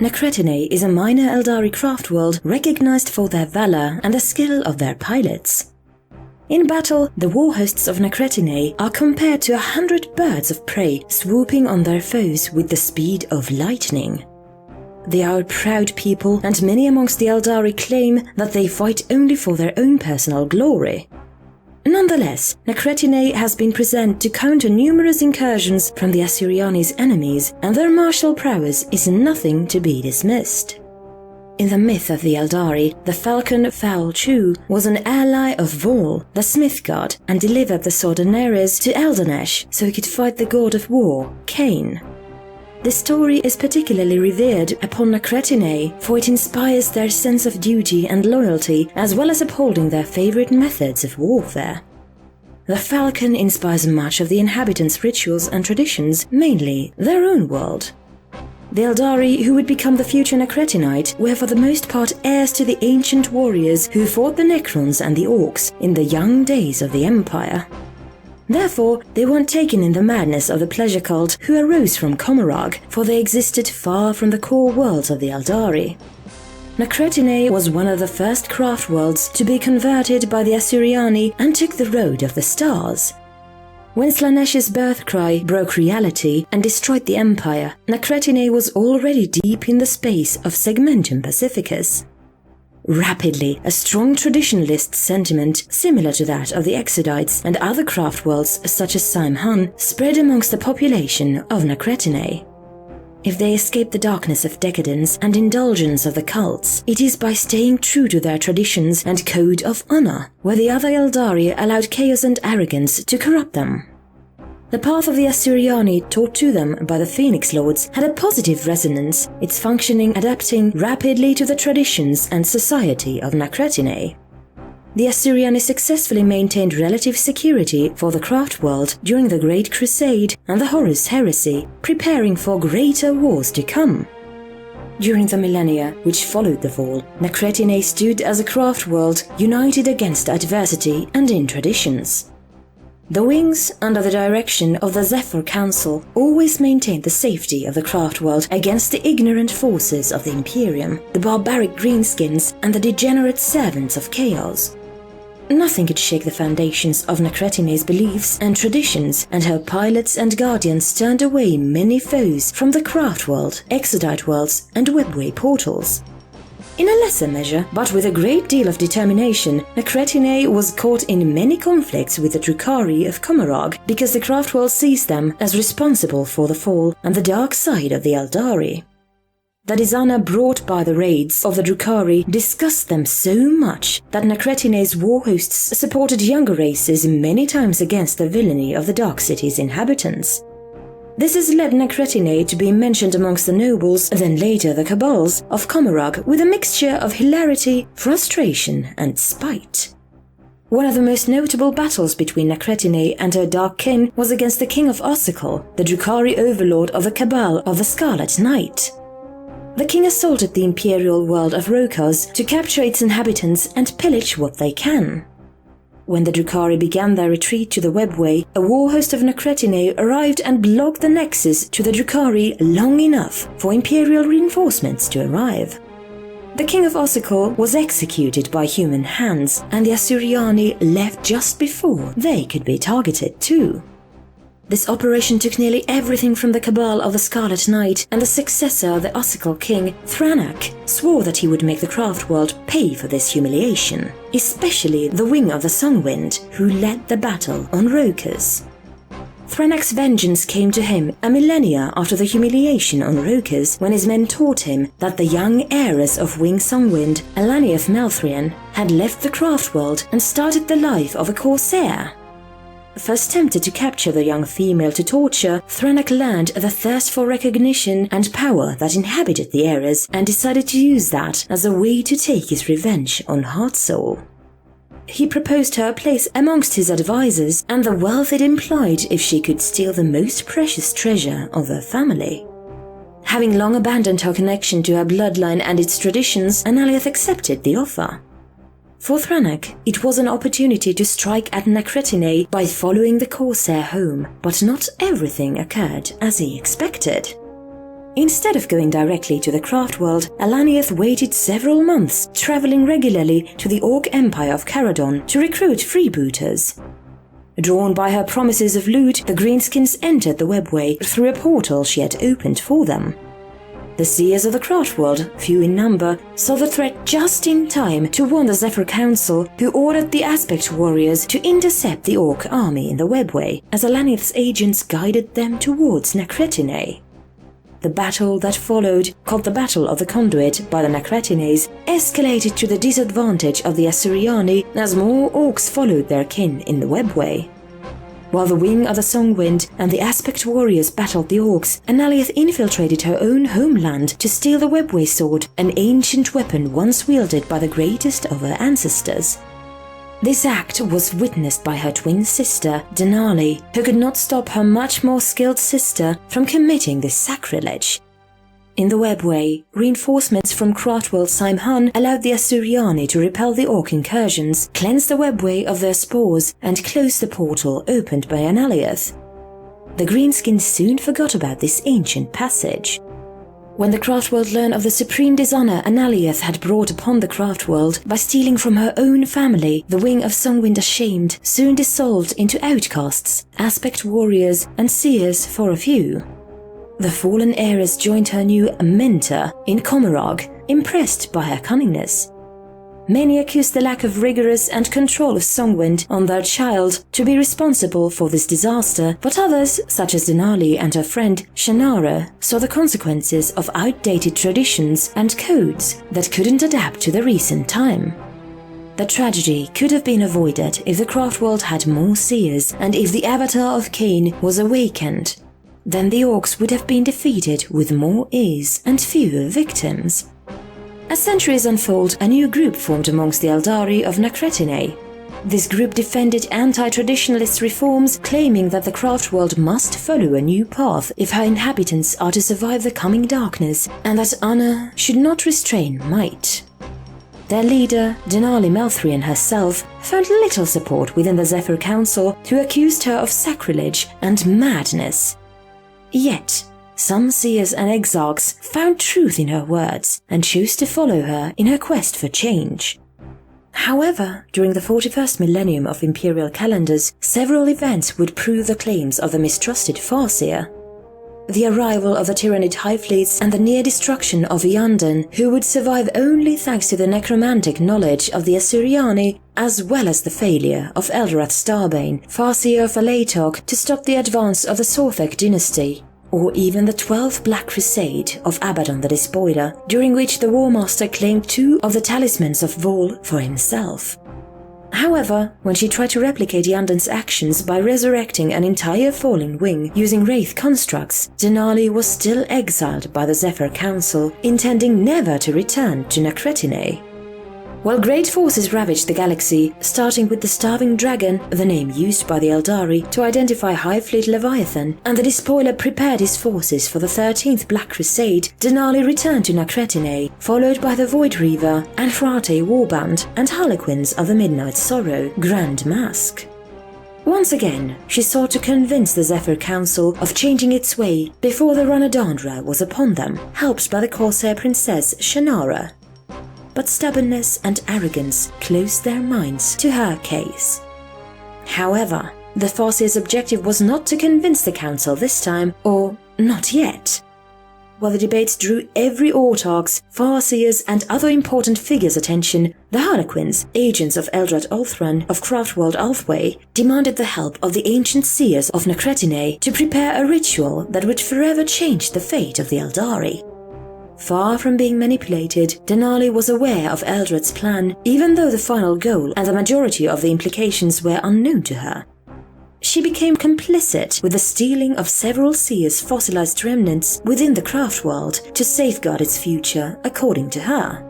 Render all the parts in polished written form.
Nacreteinei is a minor Eldari craftworld recognized for their valor and the skill of their pilots. In battle, the war hosts of Nacreteinei are compared to 100 birds of prey swooping on their foes with the speed of lightning. They are a proud people, and many amongst the Eldari claim that they fight only for their own personal glory. Nonetheless, Nacreteinei has been present to counter numerous incursions from the Asuryani's enemies, and their martial prowess is nothing to be dismissed. In the myth of the Eldari, the falcon Foul Chew was an ally of Vol, the smith god, and delivered the sword Daenerys to Eldanesh so he could fight the god of war, Cain. The story is particularly revered upon Nacreteinei, for it inspires their sense of duty and loyalty, as well as upholding their favorite methods of warfare. The falcon inspires much of the inhabitants' rituals and traditions, mainly their own world. The Eldari who would become the future Nacreteinite were for the most part heirs to the ancient warriors who fought the Necrons and the Orcs in the young days of the Empire. Therefore, they weren't taken in the madness of the pleasure cult who arose from Commorragh, for they existed far from the core worlds of the Eldari. Nacreteinei was one of the first craft worlds to be converted by the Asuryani and took the road of the stars. When Slanesh's birth cry broke reality and destroyed the Empire, Nacreteinei was already deep in the space of Segmentum Pacificus. Rapidly, a strong traditionalist sentiment, similar to that of the Exodites and other craft worlds such as Saimhan, spread amongst the population of Nacreteinei. If they escape the darkness of decadence and indulgence of the cults, it is by staying true to their traditions and code of honor, where the other Eldari allowed chaos and arrogance to corrupt them. The path of the Asuryani taught to them by the Phoenix Lords had a positive resonance, its functioning adapting rapidly to the traditions and society of Nacreteinei. The Asuryani successfully maintained relative security for the craft world during the Great Crusade and the Horus Heresy, preparing for greater wars to come. During the millennia which followed the fall, Nacreteinei stood as a craft world united against adversity and in traditions. The wings, under the direction of the Zephyr Council, always maintained the safety of the craft world against the ignorant forces of the Imperium, the barbaric greenskins, and the degenerate servants of chaos. Nothing could shake the foundations of Nacreteinei's beliefs and traditions, and her pilots and guardians turned away many foes from the craft world, Exodite worlds, and Webway portals. In a lesser measure, but with a great deal of determination, Nacreteinei was caught in many conflicts with the Drukari of Commorragh because the craftworld sees them as responsible for the fall and the dark side of the Eldari. The dishonor brought by the raids of the Drukari disgust them so much that Nacreteinei's war hosts supported younger races many times against the villainy of the Dark City's inhabitants. This has led Nacreteinei to be mentioned amongst the nobles, then later the cabals, of Commorragh with a mixture of hilarity, frustration and spite. One of the most notable battles between Nacreteinei and her dark kin was against the King of Ossical, the Drukari overlord of the Cabal of the Scarlet Knight. The king assaulted the imperial world of Rokas to capture its inhabitants and pillage what they can. When the Drukari began their retreat to the Webway, a war host of Nacreteinei arrived and blocked the nexus to the Drukari long enough for imperial reinforcements to arrive. The king of Ossical was executed by human hands, and the Asuryani left just before they could be targeted too. This operation took nearly everything from the Cabal of the Scarlet Knight, and the successor of the Ossical king, Thranak, swore that he would make the craft world pay for this humiliation, especially the Wing of the Songwind, who led the battle on Rokas. Thranak's vengeance came to him a millennia after the humiliation on Rokas, when his men taught him that the young heiress of Wing Songwind, Alani of Malthrian, had left the craft world and started the life of a corsair. First tempted to capture the young female to torture, Thranak learned the thirst for recognition and power that inhabited the heiress and decided to use that as a way to take his revenge on Heartsoul. He proposed her a place amongst his advisors and the wealth it implied if she could steal the most precious treasure of her family. Having long abandoned her connection to her bloodline and its traditions, Analiath accepted the offer. For Thranak, it was an opportunity to strike at Nacreteinei by following the corsair home, but not everything occurred as he expected. Instead of going directly to the Craftworld, Alanieth waited several months, traveling regularly to the Orc Empire of Caradon to recruit freebooters. Drawn by her promises of loot, the Greenskins entered the webway through a portal she had opened for them. The Seers of the Craftworld, few in number, saw the threat just in time to warn the Zephyr Council, who ordered the Aspect Warriors to intercept the Orc army in the webway, as Alanieth's agents guided them towards Nacretinei. The battle that followed, called the Battle of the Conduit by the Nacretines, escalated to the disadvantage of the Asuryani as more orcs followed their kin in the webway. While the Wing of the Songwind and the Aspect Warriors battled the orcs, Analieth infiltrated her own homeland to steal the webway sword, an ancient weapon once wielded by the greatest of her ancestors. This act was witnessed by her twin sister, Denali, who could not stop her much more skilled sister from committing this sacrilege. In the webway, reinforcements from Craftworld Saimhan allowed the Asuryani to repel the orc incursions, cleanse the webway of their spores, and close the portal opened by Analieth. The Greenskins soon forgot about this ancient passage. When the Craftworld learned of the supreme dishonor Analieth had brought upon the Craftworld by stealing from her own family, the Wing of Songwind ashamed soon dissolved into outcasts, Aspect Warriors, and Seers for a few. The fallen heiress joined her new mentor in Komarog, impressed by her cunningness. Many accused the lack of rigorous and control of Songwind on their child to be responsible for this disaster, but others, such as Denali and her friend Shannara, saw the consequences of outdated traditions and codes that couldn't adapt to the recent time. The tragedy could have been avoided if the Craftworld had more seers and if the Avatar of Cain was awakened. Then the orcs would have been defeated with more ease and fewer victims. As centuries unfold, a new group formed amongst the Eldari of Nacretinei. This group defended anti-traditionalist reforms, claiming that the Craftworld must follow a new path if her inhabitants are to survive the coming darkness, and that honor should not restrain might. Their leader, Denali Malthrian herself, found little support within the Zephyr Council, who accused her of sacrilege and madness. Yet, some seers and exarchs found truth in her words and chose to follow her in her quest for change. However, during the 41st millennium of imperial calendars, several events would prove the claims of the mistrusted Farseer. The arrival of the Tyranid high fleets and the near destruction of Iyanden, who would survive only thanks to the necromantic knowledge of the Asuryani, as well as the failure of Eldorath Starbane, Farseer of Alatog, to stop the advance of the Sorthek dynasty, or even the 12th Black Crusade of Abaddon the Despoiler, during which the War Master claimed 2 of the talismans of Vol for himself. However, when she tried to replicate Yanden's actions by resurrecting an entire fallen wing using Wraith constructs, Denali was still exiled by the Zephyr Council, intending never to return to Nacretinei. While great forces ravaged the galaxy, starting with the Starving Dragon, the name used by the Eldari to identify High Fleet Leviathan, and the Despoiler prepared his forces for the 13th Black Crusade, Denali returned to Nacretinei, followed by the Void Reaver, Anfrate Warband, and Harlequins of the Midnight Sorrow, Grand Mask. Once again, she sought to convince the Zephyr Council of changing its way before the Ranadandra was upon them, helped by the Corsair Princess Shannara. But stubbornness and arrogance closed their minds to her case. However, the Farseer's objective was not to convince the Council this time, or not yet. While the debates drew every Autarch's, Farseer's and other important figures' attention, the Harlequins, agents of Eldrad Ulthran of Craftworld Ulthway, demanded the help of the ancient Seers of Nacretinei to prepare a ritual that would forever change the fate of the Eldari. Far from being manipulated, Denali was aware of Eldred's plan, even though the final goal and the majority of the implications were unknown to her. She became complicit with the stealing of several Seers' fossilized remnants within the Craftworld to safeguard its future, according to her.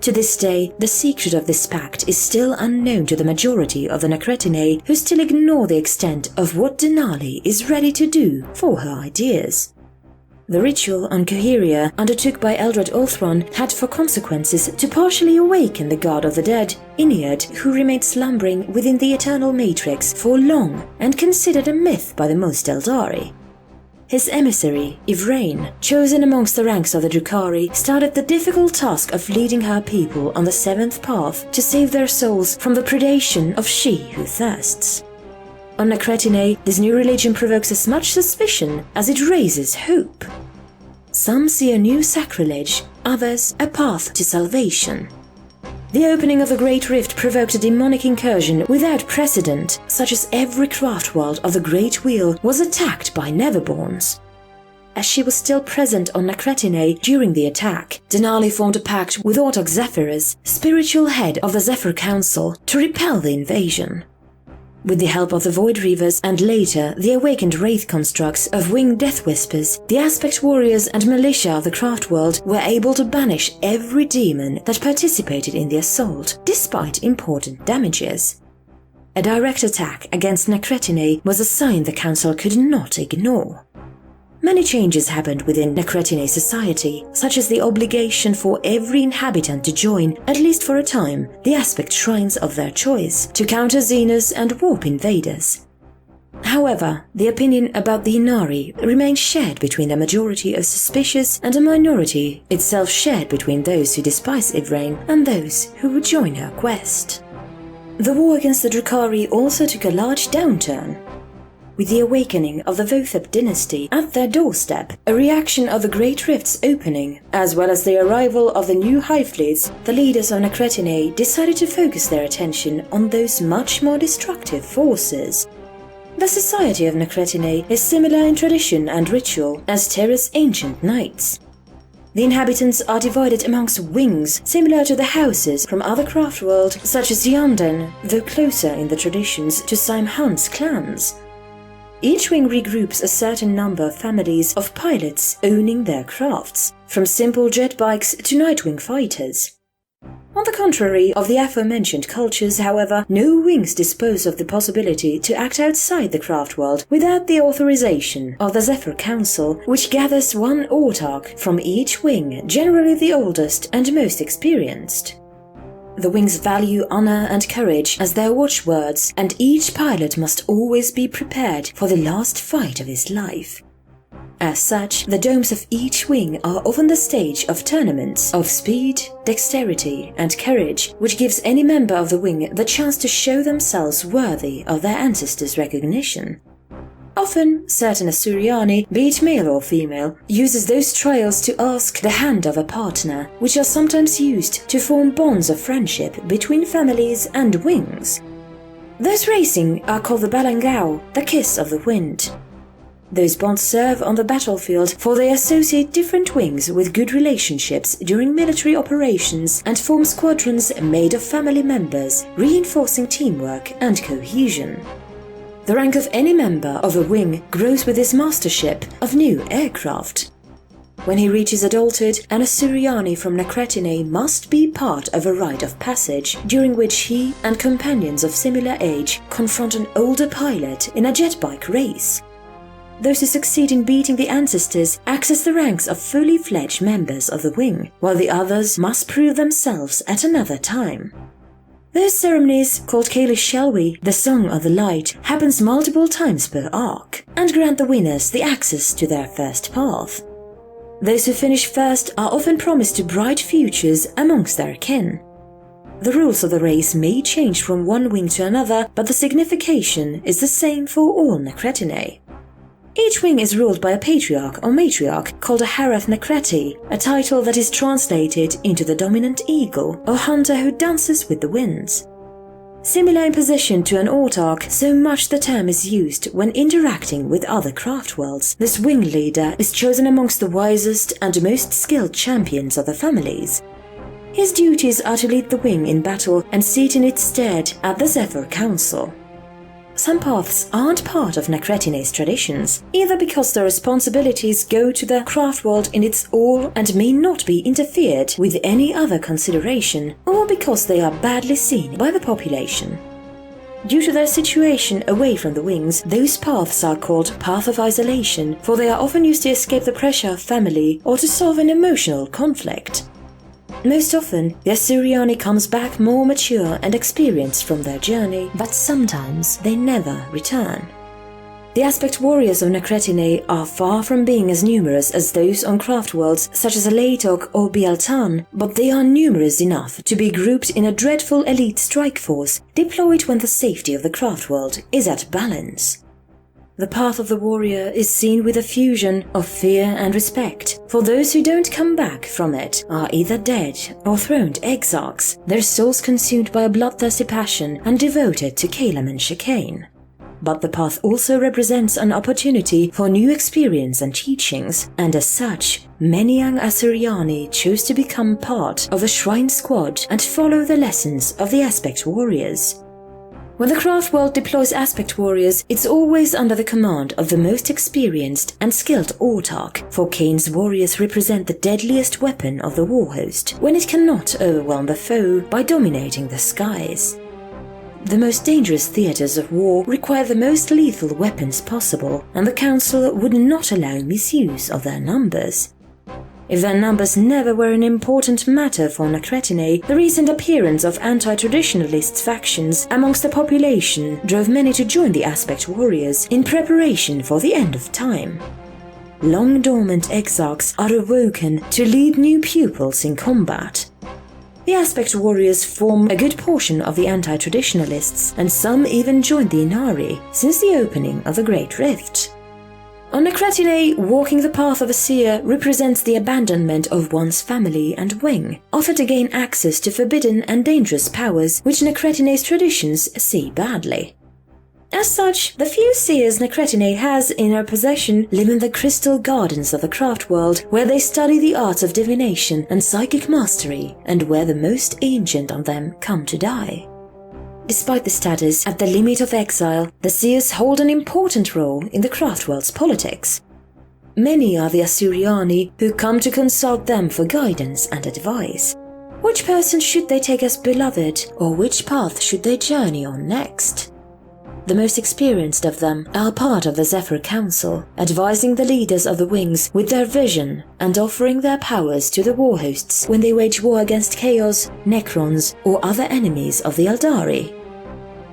To this day, the secret of this pact is still unknown to the majority of the Nacretinae, who still ignore the extent of what Denali is ready to do for her ideas. The ritual on Coheria, undertook by Eldrad Ulthron, had for consequences to partially awaken the god of the dead, Ynnead, who remained slumbering within the eternal matrix for long and considered a myth by the most Eldari. his emissary, Ivrain, chosen amongst the ranks of the Drukari, started the difficult task of leading her people on the seventh path to save their souls from the predation of She Who Thirsts. On Nacreteinei, this new religion provokes as much suspicion as it raises hope. Some see a new sacrilege, others a path to salvation. The opening of the Great Rift provoked a demonic incursion without precedent, such as every craftworld of the Great Wheel was attacked by Neverborns. As she was still present on Nacreteinei during the attack, Denali formed a pact with Autarch Zephyrus, spiritual head of the Zephyr Council, to repel the invasion. With the help of the Void Reavers and later the awakened Wraith constructs of Winged Death Whispers, the Aspect Warriors and Militia of the Craftworld were able to banish every demon that participated in the assault, despite important damages. A direct attack against Nacreteinei was a sign the Council could not ignore. Many changes happened within Nacreteinei society, such as the obligation for every inhabitant to join, at least for a time, the aspect shrines of their choice, to counter Xenos and warp invaders. However, the opinion about the Inari remained shared between a majority of suspicious and a minority, itself shared between those who despise Ivrain and those who would join her quest. The war against the Drukari also took a large downturn. With the awakening of the Vothep dynasty at their doorstep, a reaction of the Great Rift's opening, as well as the arrival of the new hive fleets, the leaders of Nacreteinei decided to focus their attention on those much more destructive forces. The society of Nacreteinei is similar in tradition and ritual as Terra's ancient knights. The inhabitants are divided amongst wings, similar to the houses from other craftworld, such as Yanden, though closer in the traditions to Saimhan's clans. Each wing regroups a certain number of families of pilots owning their crafts, from simple jet bikes to Nightwing fighters. On the contrary of the aforementioned cultures, however, no wings dispose of the possibility to act outside the craftworld without the authorization of the Zephyr Council, which gathers one autarch from each wing, generally the oldest and most experienced. The wings value honor and courage as their watchwords, and each pilot must always be prepared for the last fight of his life. As such, the domes of each wing are often the stage of tournaments of speed, dexterity, and courage, which gives any member of the wing the chance to show themselves worthy of their ancestors' recognition. Often, certain Asuryani, be it male or female, uses those trials to ask the hand of a partner, which are sometimes used to form bonds of friendship between families and wings. Those racing are called the Balangao, the kiss of the wind. Those bonds serve on the battlefield, for they associate different wings with good relationships during military operations and form squadrons made of family members, reinforcing teamwork and cohesion. The rank of any member of a wing grows with his mastership of new aircraft. When he reaches adulthood, an Asuryani from Nacreteinei must be part of a rite of passage, during which he and companions of similar age confront an older pilot in a jetbike race. Those who succeed in beating the ancestors access the ranks of fully fledged members of the wing, while the others must prove themselves at another time. Those ceremonies, called Kalish Shelwi, the Song of the Light, happens multiple times per arc, and grant the winners the access to their first path. Those who finish first are often promised to bright futures amongst their kin. The rules of the race may change from one wing to another, but the signification is the same for all Nacreteinei. Each wing is ruled by a patriarch or matriarch called a Harath Nacreti, a title that is translated into the dominant eagle or hunter who dances with the winds. Similar in position to an autarch, so much the term is used when interacting with other craftworlds. This wing leader is chosen amongst the wisest and most skilled champions of the families. His duties are to lead the wing in battle and sit in its stead at the Zephyr Council. Some paths aren't part of Nacreteinei's traditions, either because their responsibilities go to the craftworld in its all and may not be interfered with any other consideration, or because they are badly seen by the population. Due to their situation away from the wings, those paths are called Path of Isolation, for they are often used to escape the pressure of family or to solve an emotional conflict. Most often, the Asuryani comes back more mature and experienced from their journey, but sometimes they never return. The aspect warriors of Nacreteinei are far from being as numerous as those on Craftworlds such as Leitok or Bialtan, but they are numerous enough to be grouped in a dreadful elite strike force deployed when the safety of the Craftworld is at balance. The path of the warrior is seen with a fusion of fear and respect, for those who don't come back from it are either dead or thrown to exarchs, their souls consumed by a bloodthirsty passion and devoted to Caelum and chicane. But the path also represents an opportunity for new experience and teachings, and as such, many young Asuryani choose to become part of the Shrine Squad and follow the lessons of the Aspect Warriors. When the Craftworld deploys Aspect Warriors, it's always under the command of the most experienced and skilled Autarch, for Kane's warriors represent the deadliest weapon of the Warhost, when it cannot overwhelm the foe by dominating the skies. The most dangerous theatres of war require the most lethal weapons possible, and the Council would not allow misuse of their numbers. If their numbers never were an important matter for Nacreteinei, the recent appearance of anti-traditionalist factions amongst the population drove many to join the Aspect Warriors in preparation for the end of time. Long-dormant exarchs are awoken to lead new pupils in combat. The Aspect Warriors form a good portion of the anti-traditionalists, and some even joined the Inari since the opening of the Great Rift. On Nacreteinei, walking the path of a seer represents the abandonment of one's family and wing, often to gain access to forbidden and dangerous powers which Nacreteinei's traditions see badly. As such, the few seers Nacreteinei has in her possession live in the crystal gardens of the Craftworld, where they study the arts of divination and psychic mastery, and where the most ancient of them come to die. Despite the status at the limit of exile, the seers hold an important role in the Craftworld's politics. Many are the Asuryani who come to consult them for guidance and advice. Which person should they take as beloved, or which path should they journey on next? The most experienced of them are part of the Zephyr Council, advising the leaders of the wings with their vision and offering their powers to the warhosts when they wage war against Chaos, Necrons, or other enemies of the Eldari.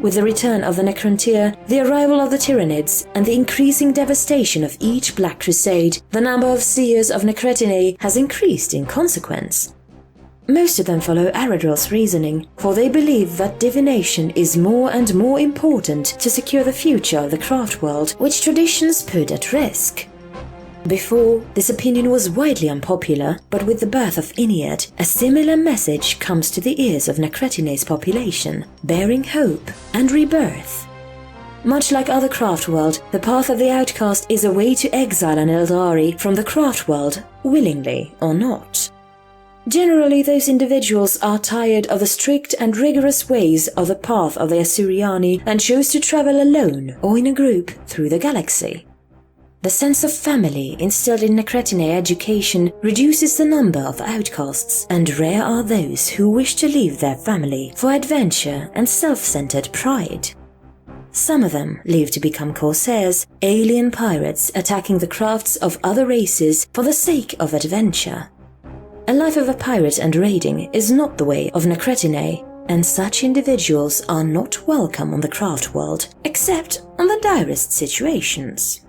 With the return of the Necrontyr, the arrival of the Tyranids, and the increasing devastation of each Black Crusade, the number of Seers of Nacreteinei has increased in consequence. Most of them follow Aradrel's reasoning, for they believe that divination is more and more important to secure the future of the Craftworld, which traditions put at risk. Before, this opinion was widely unpopular, but with the birth of Ynnead, a similar message comes to the ears of Nacreteinei's population, bearing hope and rebirth. Much like other Craftworld, the path of the Outcast is a way to exile an Eldari from the Craftworld, willingly or not. Generally, those individuals are tired of the strict and rigorous ways of the path of the Asuryani and choose to travel alone or in a group through the galaxy. The sense of family instilled in Nacreteinei education reduces the number of outcasts, and rare are those who wish to leave their family for adventure and self-centered pride. Some of them leave to become corsairs, alien pirates attacking the crafts of other races for the sake of adventure. A life of a pirate and raiding is not the way of Nacreteinei, and such individuals are not welcome on the Craftworld, except on the direst situations.